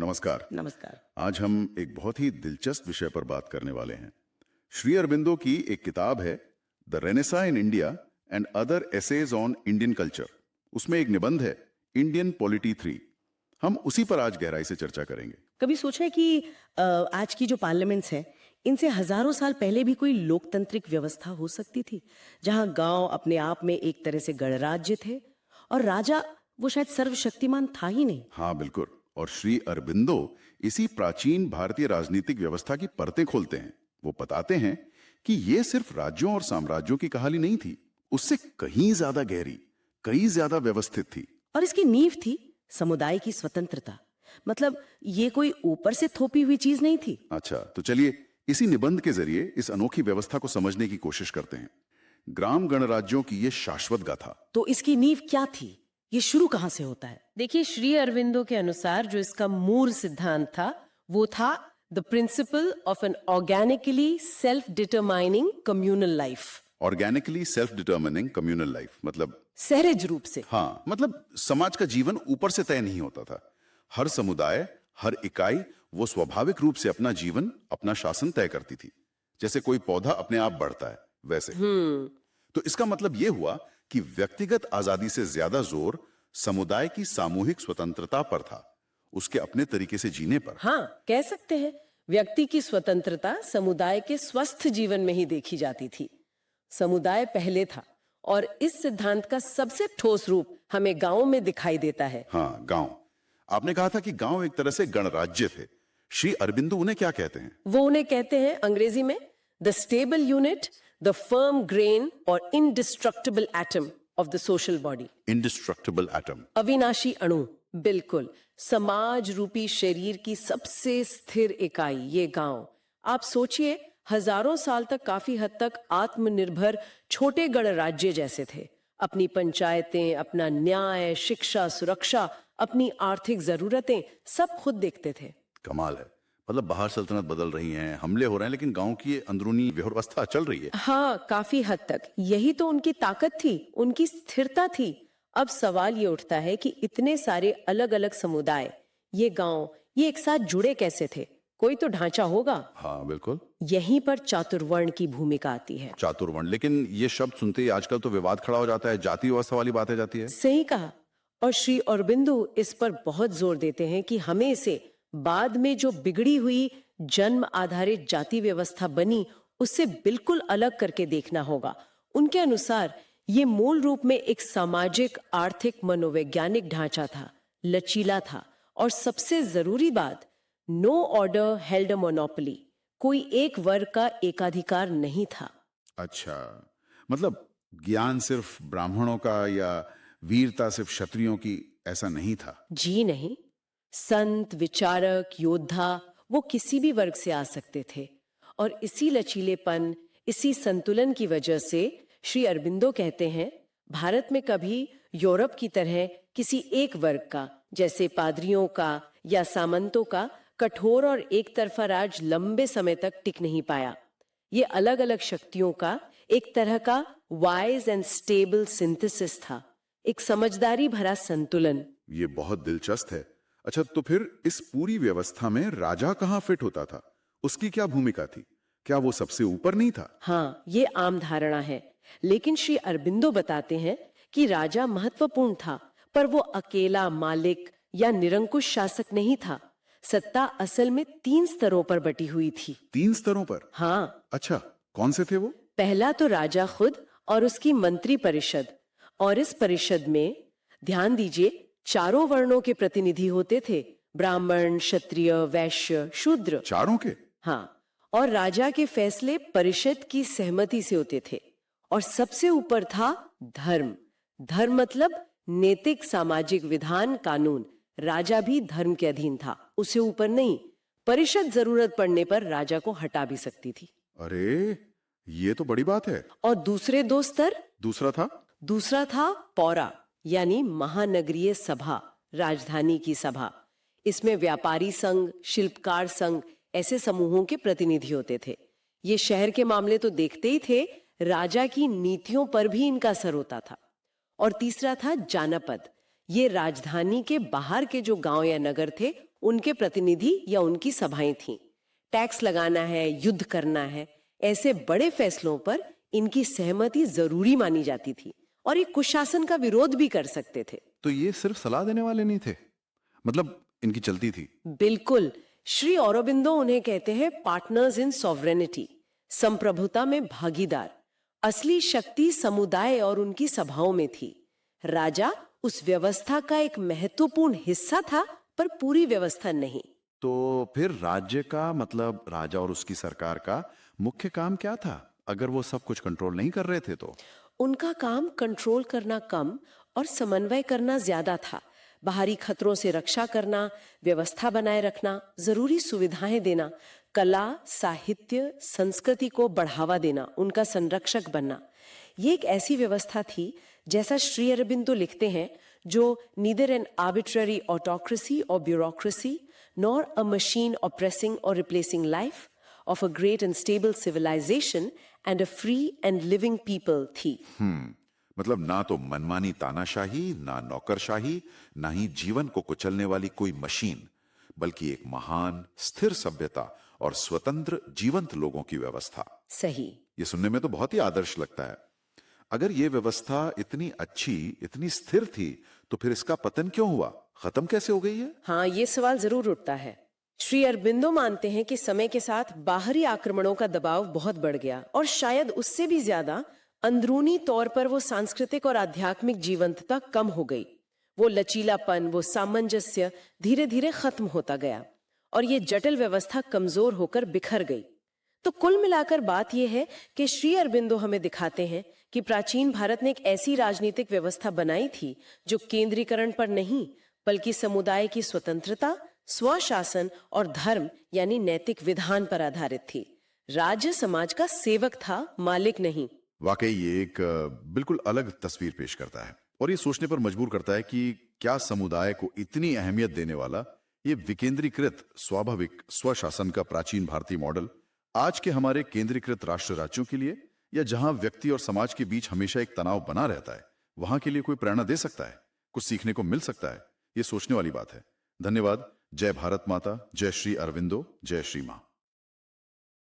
नमस्कार। नमस्कार। आज हम एक बहुत ही दिलचस्प विषय पर बात करने वाले हैं। श्री अरबिंदो की एक किताब है the renaissance in India and other essays on Indian culture. उसमें एक निबंध है इंडियन पॉलिटी 3। हम उसी पर आज गहराई से चर्चा करेंगे। कभी सोचा है कि आज की जो पार्लियामेंट्स है इनसे हजारों साल पहले भी कोई लोकतांत्रिक व्यवस्था हो सकती थी, जहां गांव अपने आप में एक तरह से गणराज्य थे और राजा वो शायद सर्वशक्तिमान था ही नहीं। हाँ बिल्कुल। और श्री अरबिंदो इसी प्राचीन भारतीय राजनीतिक व्यवस्था की परतें खोलते हैं। वो बताते हैं कि ये सिर्फ राज्यों और साम्राज्यों की कहानी नहीं थी, उससे कहीं ज्यादा गहरी, कहीं ज्यादा व्यवस्थित थी। और इसकी नींव थी समुदाय की स्वतंत्रता। मतलब ये कोई ऊपर से थोपी हुई चीज नहीं थी। अच्छा, तो चलिए इसी निबंध के जरिए इस अनोखी व्यवस्था को समझने की कोशिश करते हैं। ग्राम गणराज्यों की ये शाश्वत गाथा। तो इसकी नींव क्या थी, ये शुरू कहां से होता है? देखिए, श्री अरविंदो के अनुसार जो इसका मूल सिद्धांत था वो था the principle of an organically self determining communal life. Organically self determining communal life मतलब सहज रूप से। हाँ, मतलब समाज का जीवन ऊपर से तय नहीं होता था। हर समुदाय, हर इकाई वो स्वाभाविक रूप से अपना जीवन, अपना शासन तय करती थी। जैसे कोई पौधा अपने आप बढ़ता है वैसे। तो इसका मतलब यह हुआ कि व्यक्तिगत आजादी से ज्यादा जोर समुदाय की सामूहिक स्वतंत्रता पर था, उसके अपने तरीके से जीने पर। हाँ, कह सकते हैं व्यक्ति की स्वतंत्रता समुदाय के स्वस्थ जीवन में ही देखी जाती थी। समुदाय पहले था और इस सिद्धांत का सबसे ठोस रूप हमें गांव में दिखाई देता है। हाँ, गांव। आपने कहा था कि गांव एक तरह से गणराज्य थे। श्री अरबिंदो उन्हें क्या कहते हैं? वो उन्हें कहते हैं अंग्रेजी में the stable unit, the firm grain और indestructible atom of the social body. Indestructible atom, अविनाशी अणु। बिल्कुल, समाज रूपी शरीर की सबसे स्थिर इकाई ये गांव। आप सोचिए, हजारों साल तक काफी हद तक आत्मनिर्भर छोटे गणराज्य जैसे थे। अपनी पंचायतें, अपना न्याय, शिक्षा, सुरक्षा, अपनी आर्थिक जरूरतें सब खुद देखते थे। कमाल है। मतलब बाहर सल्तनत बदल रही हैं, हमले हो रहे हैं, लेकिन गांव की अंदरूनी व्यवस्था चल रही है। हाँ, काफी हद तक यही तो उनकी ताकत थी, उनकी स्थिरता थी। अब सवाल ये उठता है कि इतने सारे अलग अलग समुदाय, ये गांव, ये एक साथ जुड़े कैसे थे? कोई तो ढांचा होगा। हाँ बिल्कुल। यहीं पर चातुर्वर्ण की भूमिका आती है। चातुर्वर्ण, लेकिन ये शब्द सुनते ही आजकल तो विवाद खड़ा हो जाता है, जाति व्यवस्था वाली बात आ जाती है। सही कहा। और श्री अरबिंदो इस पर बहुत जोर देते हैं कि हमें इसे बाद में जो बिगड़ी हुई जन्म आधारित जाति व्यवस्था बनी उससे बिल्कुल अलग करके देखना होगा। उनके अनुसार ये मूल रूप में एक सामाजिक, आर्थिक, मनोवैज्ञानिक ढांचा था, लचीला था और सबसे जरूरी बात, no order held a monopoly. कोई एक वर्ग का एकाधिकार नहीं था। अच्छा, मतलब ज्ञान सिर्फ ब्राह्मणों का या वीरता सिर्फ क्षत्रियों की, ऐसा नहीं था? जी नहीं, संत, विचारक, योद्धा वो किसी भी वर्ग से आ सकते थे। और इसी लचीलेपन, इसी संतुलन की वजह से श्री अरबिंदो कहते हैं भारत में कभी यूरोप की तरह किसी एक वर्ग का, जैसे पादरियों का या सामंतों का, कठोर और एक तरफा राज लंबे समय तक टिक नहीं पाया। ये अलग अलग शक्तियों का एक तरह का वाइज एंड स्टेबल सिंथेसिस था, एक समझदारी भरा संतुलन। ये बहुत दिलचस्प है। अच्छा, तो फिर इस पूरी व्यवस्था में राजा कहाँ फिट होता था? उसकी क्या भूमिका थी? क्या वो सबसे ऊपर नहीं था? हाँ, ये आम धारणा है, लेकिन श्री अरबिंदो बताते हैं कि राजा महत्वपूर्ण था, पर वो अकेला मालिक या निरंकुश शासक नहीं था। सत्ता असल में 3 स्तरों पर बटी हुई थी। 3 स्तरों पर? हाँ। अच्छा, कौन से थे वो? पहला तो राजा खुद और उसकी मंत्री परिषद, और इस परिषद में ध्यान दीजिए 4 वर्णों के प्रतिनिधि होते थे, ब्राह्मण, क्षत्रिय, वैश्य, शूद्र। 4 के? हाँ, और राजा के फैसले परिषद की सहमति से होते थे। और सबसे ऊपर था धर्म। धर्म मतलब नैतिक, सामाजिक विधान, कानून। राजा भी धर्म के अधीन था, उसे ऊपर नहीं। परिषद जरूरत पड़ने पर राजा को हटा भी सकती थी। अरे, ये तो बड़ी बात है। और दूसरे 2 स्तर? दूसरा था पौरा, यानी महानगरीय सभा, राजधानी की सभा। इसमें व्यापारी संघ, शिल्पकार संघ, ऐसे समूहों के प्रतिनिधि होते थे। ये शहर के मामले तो देखते ही थे, राजा की नीतियों पर भी इनका असर होता था। और तीसरा था जानपद। ये राजधानी के बाहर के जो गांव या नगर थे उनके प्रतिनिधि या उनकी सभाएं थीं। टैक्स लगाना है, युद्ध करना है, ऐसे बड़े फैसलों पर इनकी सहमति जरूरी मानी जाती थी और ये कुशासन का विरोध भी कर सकते थे। तो ये सिर्फ सलाह देने वाले नहीं थे, मतलब इनकी चलती थी। बिल्कुल। श्री औरोबिंदो उन्हें कहते हैं पार्टनर्स इन सॉवरेनिटी, संप्रभुता में भागीदार। असली शक्ति समुदाय और उनकी सभाओं में थी। राजा उस व्यवस्था का एक महत्वपूर्ण हिस्सा था, पर पूरी व्यवस्था नहीं। तो फिर राज्य का मतलब राजा और उसकी सरकार का मुख्य काम क्या था, अगर वो सब कुछ कंट्रोल नहीं कर रहे थे तो? उनका काम कंट्रोल करना कम और समन्वय करना ज्यादा था। बाहरी खतरों से रक्षा करना, व्यवस्था बनाए रखना, जरूरी सुविधाएं देना, कला, साहित्य, संस्कृति को बढ़ावा देना, उनका संरक्षक बनना। ये एक ऐसी व्यवस्था थी, जैसा श्री अरबिंदो लिखते हैं, जो नीदर एन आर्बिट्ररी ऑटोक्रेसी और bureaucracy nor a machine oppressing or replacing life of a great and stable civilization and a free and living people थी। मतलब ना तो मनमानी तानाशाही, ना नौकरशाही, ना ही जीवन को कुचलने वाली कोई मशीन, बल्कि एक महान स्थिर सभ्यता और स्वतंत्र जीवंत लोगों की व्यवस्था। सही। ये सुनने में तो बहुत ही आदर्श लगता है। अगर ये व्यवस्था इतनी अच्छी, इतनी स्थिर थी, तो फिर इसका पतन क्यों हुआ, खत्म कैसे हो गई है? हाँ, ये सवाल जरूर उठता है। श्री अरबिंदो मानते हैं कि समय के साथ बाहरी आक्रमणों का दबाव बहुत बढ़ गया और शायद उससे भी ज्यादा अंदरूनी तौर पर वो सांस्कृतिक और आध्यात्मिक जीवंतता कम हो गई। वो लचीलापन, वो सामंजस्य धीरे धीरे खत्म होता गया और ये जटिल व्यवस्था कमजोर होकर बिखर गई। तो कुल मिलाकर बात यह है कि श्री अरबिंदो हमें दिखाते हैं कि प्राचीन भारत ने एक ऐसी राजनीतिक व्यवस्था बनाई थी जो केंद्रीकरण पर नहीं, बल्कि समुदाय की स्वतंत्रता, स्वशासन और धर्म यानी नैतिक विधान पर आधारित थी। राज्य समाज का सेवक था, मालिक नहीं। वाकई ये एक बिल्कुल अलग तस्वीर पेश करता है और ये सोचने पर मजबूर करता है कि क्या समुदाय को इतनी अहमियत देने वाला ये विकेंद्रीकृत स्वाभाविक स्वशासन का प्राचीन भारतीय मॉडल आज के हमारे केंद्रीकृत राष्ट्र राज्यों के लिए, या जहां व्यक्ति और समाज के बीच हमेशा एक तनाव बना रहता है, वहां के लिए कोई प्रेरणा दे सकता है, कुछ सीखने को मिल सकता है? ये सोचने वाली बात है। धन्यवाद। जय भारत माता, जय श्री अरविंदो, जय श्री मां।